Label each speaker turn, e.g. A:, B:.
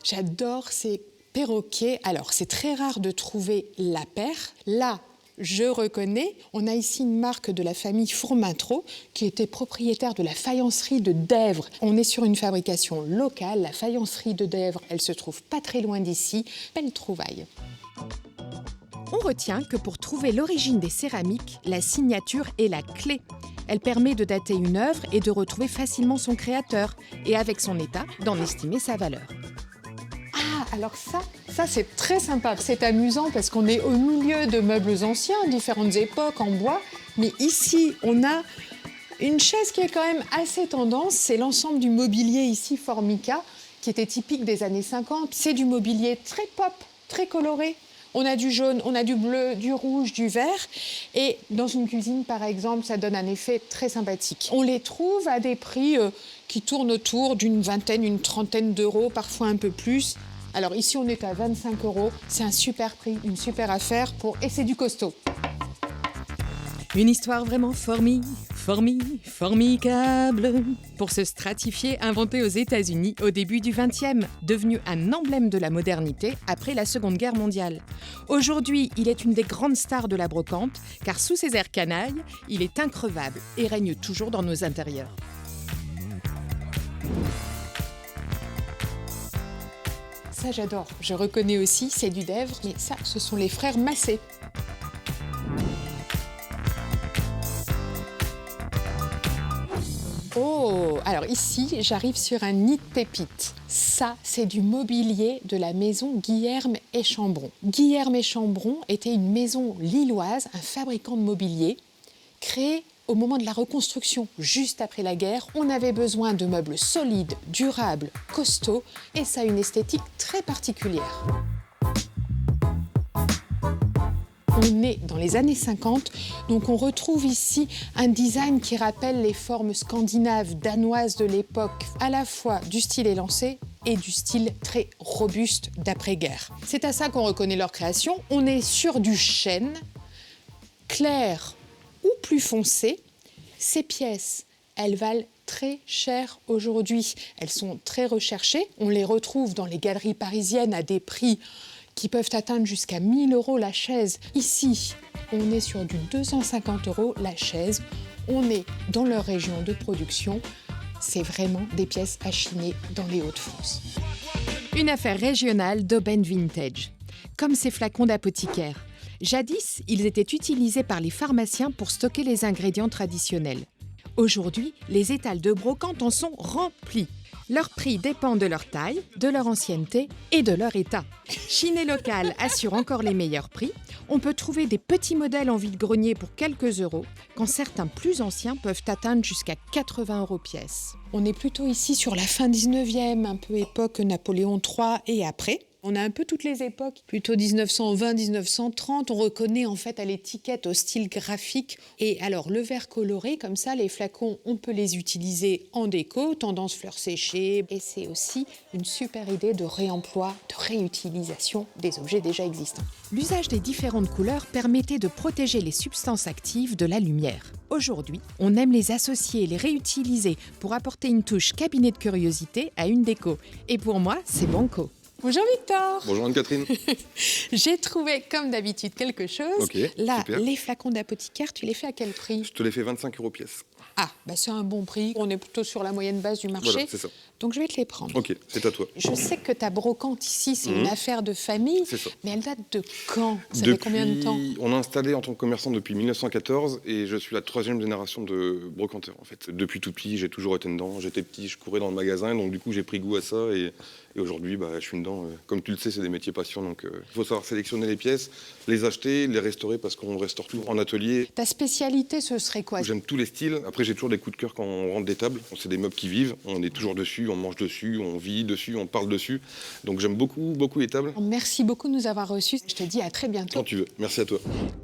A: J'adore ces perroquets. Alors, c'est très rare de trouver la paire. Là, je reconnais, on a ici une marque de la famille Fourmentreau qui était propriétaire de la faïencerie de Dèvres. On est sur une fabrication locale. La faïencerie de Dèvres, elle se trouve pas très loin d'ici. Belle trouvaille.
B: On retient que pour trouver l'origine des céramiques, la signature est la clé. Elle permet de dater une œuvre et de retrouver facilement son créateur, et avec son état, d'en estimer sa valeur.
A: Ah, alors ça c'est très sympa. C'est amusant parce qu'on est au milieu de meubles anciens, différentes époques, en bois. Mais ici, on a une chaise qui est quand même assez tendance. C'est l'ensemble du mobilier ici, Formica, qui était typique des années 50. C'est du mobilier très pop, très coloré. On a du jaune, on a du bleu, du rouge, du vert. Et dans une cuisine, par exemple, ça donne un effet très sympathique. On les trouve à des prix qui tournent autour d'une vingtaine, une trentaine d'euros, parfois un peu plus. Alors ici, on est à 25 €. C'est un super prix, une super affaire et c'est du costaud.
B: Une histoire vraiment formidable. Pour ce stratifié inventé aux États-Unis au début du XXe, devenu un emblème de la modernité après la Seconde Guerre mondiale. Aujourd'hui, il est une des grandes stars de la brocante, car sous ses airs canailles, il est increvable et règne toujours dans nos intérieurs.
A: Ça, j'adore. Je reconnais aussi, c'est du Dèvres, mais ça, ce sont les frères Massé. Oh, alors ici, j'arrive sur un nid de pépites. Ça, c'est du mobilier de la maison Guilherme et Chambron. Guilherme et Chambron était une maison lilloise, un fabricant de mobilier, créé au moment de la reconstruction, juste après la guerre. On avait besoin de meubles solides, durables, costauds, et ça a une esthétique très particulière. On est dans les années 50, donc on retrouve ici un design qui rappelle les formes scandinaves, danoises de l'époque, à la fois du style élancé et du style très robuste d'après-guerre. C'est à ça qu'on reconnaît leur création. On est sur du chêne, clair ou plus foncé. Ces pièces, elles valent très cher aujourd'hui. Elles sont très recherchées. On les retrouve dans les galeries parisiennes à des prix qui peuvent atteindre jusqu'à 1 000 € la chaise. Ici, on est sur du 250 € la chaise. On est dans leur région de production. C'est vraiment des pièces à chiner dans les Hauts-de-France.
B: Une affaire régionale d'aubaine vintage. Comme ces flacons d'apothicaire. Jadis, ils étaient utilisés par les pharmaciens pour stocker les ingrédients traditionnels. Aujourd'hui, les étals de brocante en sont remplis. Leur prix dépend de leur taille, de leur ancienneté et de leur état. Chiné Local assure encore les meilleurs prix. On peut trouver des petits modèles en vide-grenier pour quelques euros, quand certains plus anciens peuvent atteindre jusqu'à 80 € pièce.
A: On est plutôt ici sur la fin 19e, un peu époque Napoléon III et après. On a un peu toutes les époques, plutôt 1920-1930. On reconnaît en fait à l'étiquette, au style graphique. Et alors, le verre coloré, comme ça, les flacons, on peut les utiliser en déco, tendance fleurs séchées. Et c'est aussi une super idée de réemploi, de réutilisation des objets déjà existants.
B: L'usage des différentes couleurs permettait de protéger les substances actives de la lumière. Aujourd'hui, on aime les associer et les réutiliser pour apporter une touche cabinet de curiosité à une déco. Et pour moi, c'est banco.
A: Bonjour Victor.
C: Bonjour Anne-Catherine.
A: J'ai trouvé comme d'habitude quelque chose.
C: Ok,
A: là,
C: super.
A: Les flacons d'apothicaire, tu les fais à quel prix?
C: Je te les fais 25 € pièce.
A: Ah, bah c'est un bon prix. On est plutôt sur la moyenne basse du marché.
C: Voilà, c'est ça.
A: Donc je vais te les prendre.
C: Ok, c'est à toi.
A: Je sais que ta brocante ici, c'est une affaire de famille.
C: C'est ça.
A: Mais elle date de quand? Ça fait combien de temps?
C: On a installé en tant que commerçant depuis 1914 et je suis la 3e génération de brocanteurs en fait. Depuis tout petit, j'ai toujours été dedans. J'étais petit, je courais dans le magasin, donc du coup j'ai pris goût à ça et aujourd'hui je suis dedans. Comme tu le sais, c'est des métiers passion, donc il faut savoir sélectionner les pièces, les acheter, les restaurer parce qu'on restaure tout en atelier.
A: Ta spécialité, ce serait quoi?
C: J'aime tous les styles. Après, j'ai toujours des coups de cœur quand on rentre des tables. C'est des meubles qui vivent. On est toujours dessus, on mange dessus, on vit dessus, on parle dessus. Donc j'aime beaucoup les tables.
A: Merci beaucoup de nous avoir reçus. Je te dis à très bientôt.
C: Quand tu veux. Merci à toi.